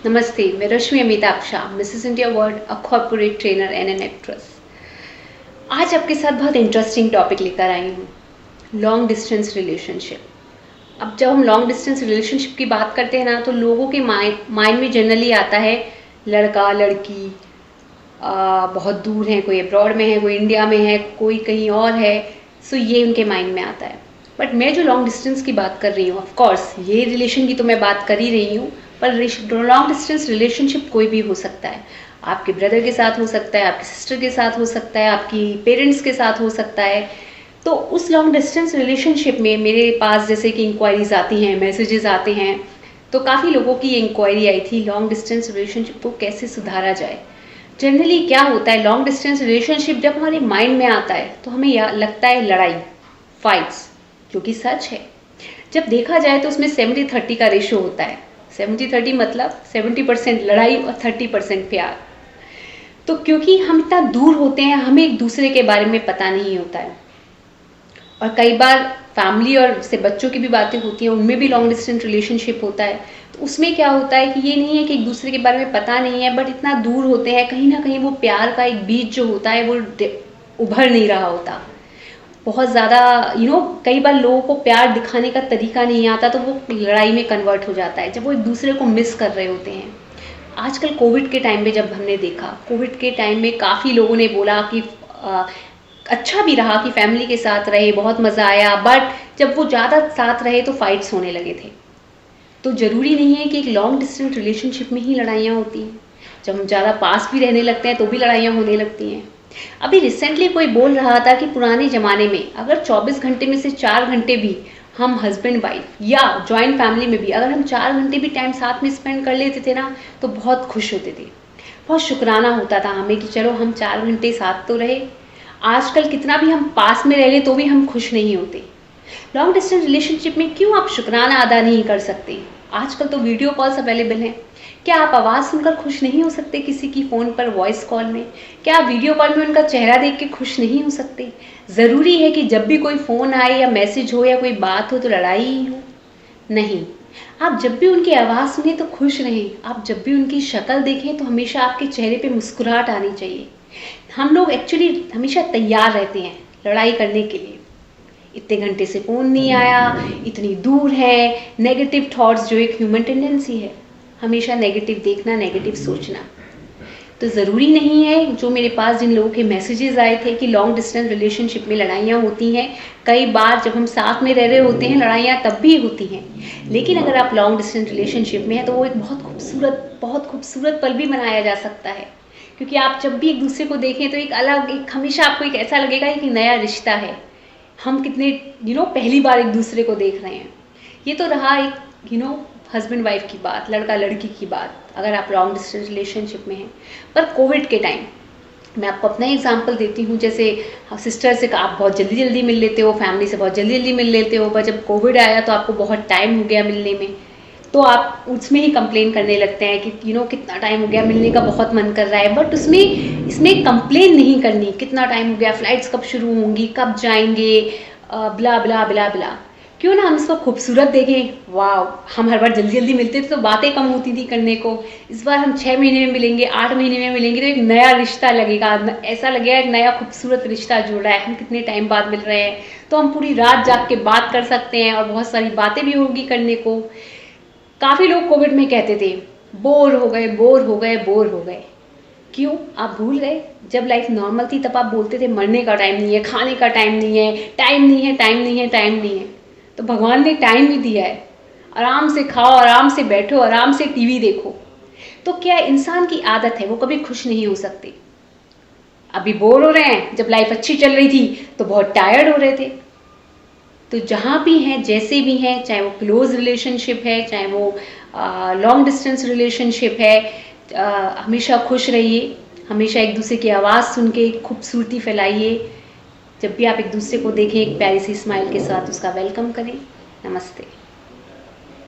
नमस्ते, मैं Rashmi Amitabh Shah, Mrs India world, a corporate trainer and an actress. आज आपके साथ बहुत इंटरेस्टिंग टॉपिक लेकर आई हूँ, लॉन्ग डिस्टेंस रिलेशनशिप। अब जब हम लॉन्ग डिस्टेंस रिलेशनशिप की बात करते हैं ना, तो लोगों के माइंड में जनरली आता है लड़का लड़की बहुत दूर हैं, कोई अब्रॉड में है, कोई इंडिया में है, कोई कहीं और है। सो ये उनके माइंड में आता है। बट मैं जो लॉन्ग डिस्टेंस की बात कर रही हूँ, ऑफ कोर्स ये रिलेशन की तो मैं बात कर ही रही हूँ, पर लॉन्ग डिस्टेंस रिलेशनशिप कोई भी हो सकता है। आपके ब्रदर के साथ हो सकता है, आपकी सिस्टर के साथ हो सकता है, आपकी पेरेंट्स के साथ हो सकता है। तो उस लॉन्ग डिस्टेंस रिलेशनशिप में मेरे पास जैसे कि इंक्वायरीज आती हैं, मैसेजेस आते हैं, तो काफ़ी लोगों की इंक्वायरी आई थी लॉन्ग डिस्टेंस रिलेशनशिप को कैसे सुधारा जाए। जनरली क्या होता है, लॉन्ग डिस्टेंस रिलेशनशिप जब हमारे माइंड में आता है तो हमें लगता है लड़ाई, फाइट्स, जो कि सच है। जब देखा जाए तो उसमें 70-30 का रेशो होता है। 70-30 मतलब 70% लड़ाई और 30% प्यार। तो क्योंकि हम इतना दूर होते हैं, हमें एक दूसरे के बारे में पता नहीं होता है। और कई बार फैमिली और से बच्चों की भी बातें होती हैं, उनमें भी लॉन्ग डिस्टेंस रिलेशनशिप होता है। तो उसमें क्या होता है कि ये नहीं है कि एक दूसरे के बारे में पता नहीं है, बट इतना दूर होते हैं, कहीं ना कहीं वो प्यार का एक बीज जो होता है वो उभर नहीं रहा होता। बहुत ज़्यादा कई बार लोगों को प्यार दिखाने का तरीका नहीं आता, तो वो लड़ाई में कन्वर्ट हो जाता है जब वो एक दूसरे को मिस कर रहे होते हैं। आजकल कोविड के टाइम पे जब हमने देखा, कोविड के टाइम में काफ़ी लोगों ने बोला कि अच्छा भी रहा कि फैमिली के साथ रहे, बहुत मज़ा आया, बट जब वो ज़्यादा साथ रहे तो फाइट्स होने लगे थे। तो ज़रूरी नहीं है कि एक लॉन्ग डिस्टेंस रिलेशनशिप में ही लड़ाइयाँ होती हैं। जब हम ज़्यादा पास भी रहने लगते हैं तो भी लड़ाइयाँ होने लगती हैं। अभी रिसेंटली कोई बोल रहा था कि पुराने ज़माने में अगर 24 घंटे में से 4 घंटे भी हम हस्बैंड वाइफ या जॉइंट फैमिली में भी अगर हम 4 घंटे भी टाइम साथ में स्पेंड कर लेते थे ना, तो बहुत खुश होते थे, बहुत शुक्राना होता था हमें कि चलो हम 4 घंटे साथ तो रहे। आजकल कितना भी हम पास में रह लें तो भी हम खुश नहीं होते। लॉन्ग डिस्टेंस रिलेशनशिप में क्यों आप शुक्राना अदा नहीं कर सकते? आजकल तो वीडियो कॉल्स अवेलेबल हैं। क्या आप आवाज़ सुनकर खुश नहीं हो सकते किसी की फ़ोन पर वॉइस कॉल में? क्या आप वीडियो कॉल में उनका चेहरा देख के खुश नहीं हो सकते? ज़रूरी है कि जब भी कोई फ़ोन आए या मैसेज हो या कोई बात हो तो लड़ाई ही हो? नहीं। आप जब भी उनकी आवाज़ सुने तो खुश रहें। आप जब भी उनकी शक्ल देखें तो हमेशा आपके चेहरे पे मुस्कुराहट आनी चाहिए। हम लोग एक्चुअली हमेशा तैयार रहते हैं लड़ाई करने के लिए। इतने घंटे से फ़ोन नहीं आया, इतनी दूर है, नेगेटिव थॉट्स जो एक ह्यूमन टेंडेंसी है, हमेशा नेगेटिव देखना, नेगेटिव सोचना। तो ज़रूरी नहीं है, जो मेरे पास जिन लोगों के मैसेजेस आए थे कि लॉन्ग डिस्टेंस रिलेशनशिप में लड़ाइयाँ होती हैं, कई बार जब हम साथ में रह रहे होते हैं लड़ाइयाँ तब भी होती हैं। लेकिन अगर आप लॉन्ग डिस्टेंस रिलेशनशिप में हैं तो वो एक बहुत खूबसूरत पल भी बनाया जा सकता है। क्योंकि आप जब भी एक दूसरे को देखें तो एक हमेशा आपको एक ऐसा लगेगा कि नया रिश्ता है। हम कितने पहली बार एक दूसरे को देख रहे हैं। ये तो रहा एक हस्बैंड वाइफ की बात, लड़का लड़की की बात, अगर आप लॉन्ग डिस्टेंस रिलेशनशिप में हैं। पर कोविड के टाइम मैं आपको अपना एग्जांपल देती हूँ। जैसे सिस्टर से आप बहुत जल्दी जल्दी मिल लेते हो, फैमिली से बहुत जल्दी जल्दी मिल लेते हो, पर जब कोविड आया तो आपको बहुत टाइम हो गया मिलने में, तो आप उसमें ही कंप्लेन करने लगते हैं कि कितना टाइम हो गया, मिलने का बहुत मन कर रहा है। बट इसमें कंप्लेन नहीं करनी, कितना टाइम हो गया, फ्लाइट्स कब शुरू होंगी, कब जाएंगे, ब्ला ब्ला ब्ला ब्ला। क्यों ना हम इसको खूबसूरत देखें। वाह, हम हर बार जल्दी जल्दी मिलते थे तो बातें कम होती थी करने को। इस बार हम 6 महीने में मिलेंगे, 8 महीने में मिलेंगे, तो एक नया रिश्ता लगेगा, ऐसा लगेगा एक नया खूबसूरत रिश्ता जुड़ रहा है, हम कितने टाइम बाद मिल रहे हैं, तो हम पूरी रात जाग के बात कर सकते हैं और बहुत सारी बातें भी होगी करने को। काफ़ी लोग कोविड में कहते थे बोर हो गए, बोर हो गए, बोर हो गए। क्यों? आप भूल गए जब लाइफ नॉर्मल थी तब आप बोलते थे मरने का टाइम नहीं है, खाने का टाइम नहीं है, टाइम नहीं है, टाइम नहीं है, टाइम नहीं है। तो भगवान ने टाइम भी दिया है। आराम से खाओ, आराम से बैठो, आराम से टीवी देखो। तो क्या इंसान की आदत है, वो कभी खुश नहीं हो सकते। अभी बोर हो रहे हैं, जब लाइफ अच्छी चल रही थी तो बहुत टायर्ड हो रहे थे। तो जहाँ भी हैं, जैसे भी हैं, चाहे वो क्लोज रिलेशनशिप है, चाहे वो लॉन्ग डिस्टेंस रिलेशनशिप है, हमेशा खुश रहिए, हमेशा एक दूसरे की आवाज़ सुन के खूबसूरती फैलाइए। जब भी आप एक दूसरे को देखें एक प्यारी सी स्माइल के साथ उसका वेलकम करें। नमस्ते।